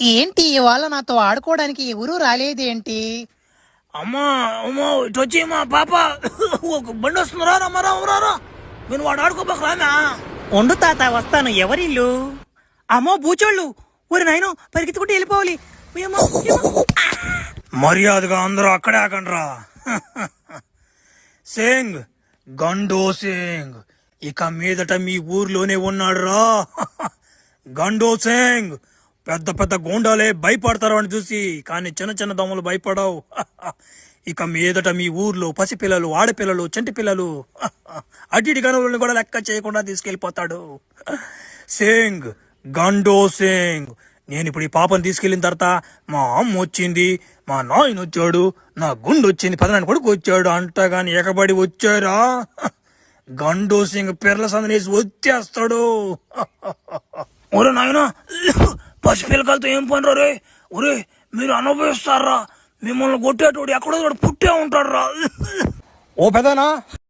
ఏంటి ఇవాళ నాతో ఆడుకోవడానికి ఎవరూ రాలేదేంటి? అమ్మా అమ్మా ఇటు వచ్చి మా పాప ఒక బండి వస్తుందిరా రమ్మరా నేను వాడు ఆడుకోబాక రానా. ఉండు తాత వస్తాను. ఎవరిల్లు? అమ్మో బూచోళ్ళు! ఊరి నాయనో పరిగెత్తుకుంటూ వెళ్ళిపోవాలి. ఏమో, ఏమో. మర్యాదగా అందరూ అక్కడే ఆకండ్రా. సింగ్ గండో సింగ్ ఇక మీదట మీ ఊర్లోనే ఉన్నాడు రా. గండో సింగ్ పెద్ద పెద్ద గోండాలే భయపడతారు అని చూసి, కానీ చిన్న చిన్న దొమ్మలు భయపడవు. ఇక మీదట మీ ఊర్లో పసిపిల్లలు, ఆడపిల్లలు, చంటి పిల్లలు, అటు గనులను కూడా లెక్క చేయకుండా తీసుకెళ్లిపోతాడు. సింగ్ గండో సింగ్ నేను ఇప్పుడు ఈ పాపను తీసుకెళ్లిన తర్వాత మా అమ్మ వచ్చింది, మా నాయన వచ్చాడు, నా గుండు వచ్చింది, పదనాన్న కొడుకు వచ్చాడు అంటగాని ఎగబడి వచ్చారా గండో సింగ్ పిర్ల సందనేసి వచ్చేస్తాడు. ఒరే నాయన పసిపిల్లకాయలతో ఏం పని రే? ఒరే మీరు అనుభవిస్తారా? మిమ్మల్ని కొట్టేటోడు ఎక్కడో పుట్టే ఉంటాడు రా. ఓ పెదనా